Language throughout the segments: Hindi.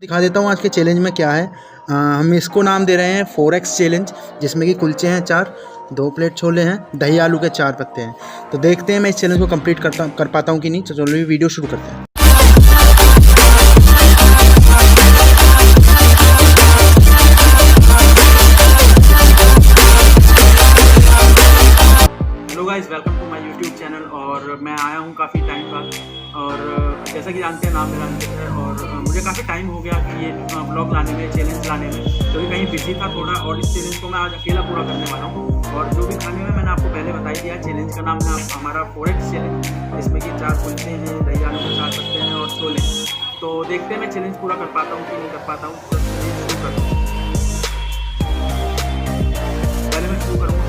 दिखा देता हूँ आज के चैलेंज में क्या है। हम इसको नाम दे रहे हैं 4x चैलेंज, जिसमें कि कुलचे हैं 4, 2 प्लेट छोले हैं, दही आलू के 4 पत्ते हैं। तो देखते हैं मैं इस चैलेंज को कंप्लीट कर पाता हूँ कि नहीं। तो चलो वीडियो शुरू करते हैं। Hello guys, welcome to my YouTube channel. और मैं आया हूँ काफ़ी टाइम बाद, और जैसा कि जानते हैं नाम मेरा अंकित है। और मुझे काफ़ी टाइम हो गया कि ये ब्लॉग लाने में, चैलेंज लाने में, क्योंकि कहीं बिजी था थोड़ा। और इस चैलेंज को मैं आज अकेला पूरा करने वाला हूँ। और जो भी खाने में मैंने आपको पहले बता ही दिया, चैलेंज का नाम है हमारा 4x चैलेंज, जिसमें कि 4 कुलचे हैं, दही आलू के 4 पत्ते हैं और छोले। तो देखते हैं मैं चैलेंज पूरा कर पाता हूँ कि नहीं कर पाता हूँ। तो शुरू करता हूँ। पहले मैं शुरू करूँगा।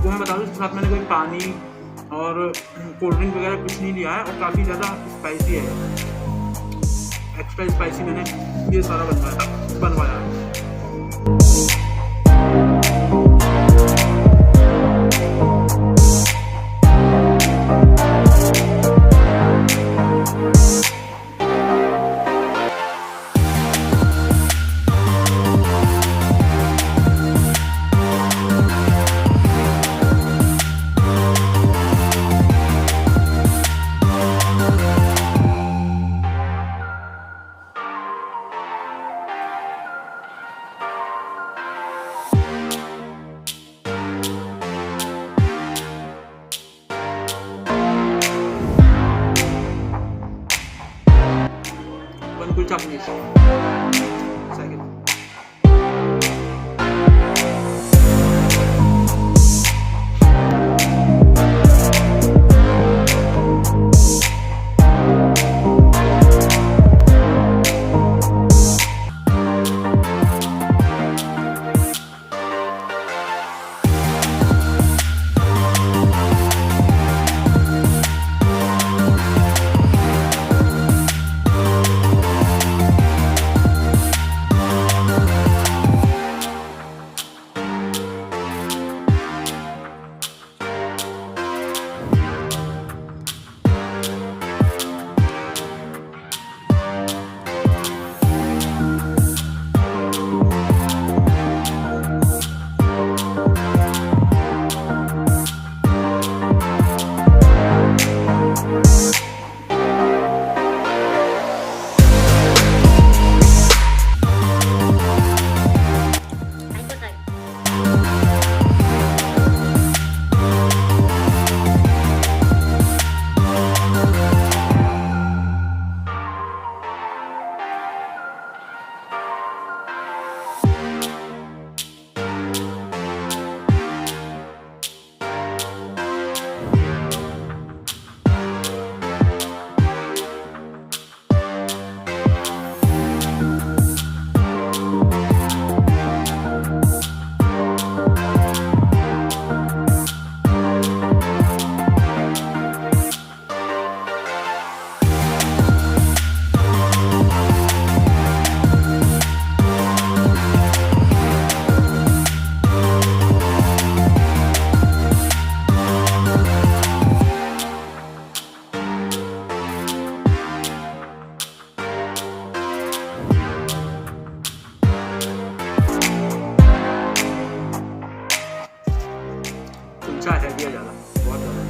मैं बता दूँ, इसके साथ मैंने कोई पानी और कोल्ड ड्रिंक वगैरह कुछ नहीं लिया है। और काफ़ी ज़्यादा स्पाइसी है, एक्स्ट्रा स्पाइसी मैंने ये सारा बनवाया है। कुलचा साइकिल है दिया ज़्यादा, बहुत ज़्यादा।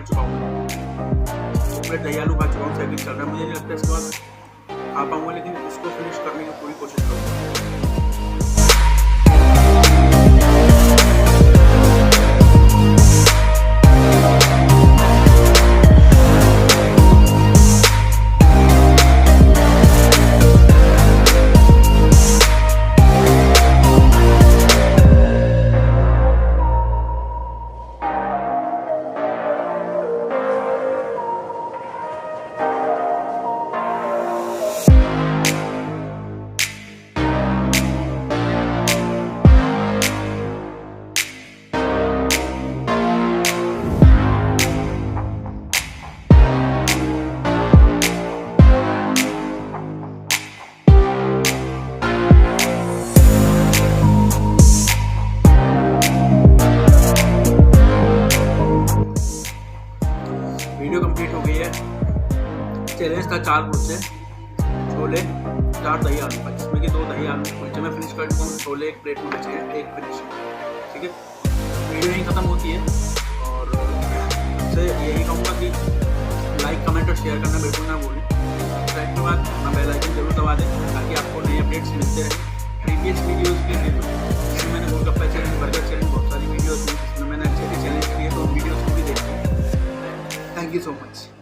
कर चुका हूँ, प्लेट दही आलू खा चुका हूँ, सेकंड चल रहा है। मुझे नहीं लगता इसके बाद खा पाऊँगा, लेकिन इसको फिनिश करने की पूरी कोशिश करूँगा। वीडियो कंप्लीट हो गई है। चैलेंज था 4 कुल्चे, छोले, 4 दही आलू का, जिसमें कि 2 दही आलू कुल्चे में फिनिश कर चुका हूँ, छोले एक प्लेट में बचे हैं, एक फिनिश। ठीक है, वीडियो यहीं ख़त्म होती है और आपसे यही कहूँगा कि लाइक, कमेंट और शेयर करना बिल्कुल ना भूलें। सब्सक्राइब के बाद अपना बेल आइकन जरूर दबा दें ताकि आपको नए अपडेट्स मिलते रहें। प्रीवियस वीडियोज़ के लिए जिसमें मैंने गोलगप्पा चैलेंज, बर्गर चैलेंज, बहुत सारी वीडियोज़ हैं जिसमें मैंने अच्छे अच्छे चैलेंज किए, तो वीडियोज़ को भी देखते हैं। Thank you so much.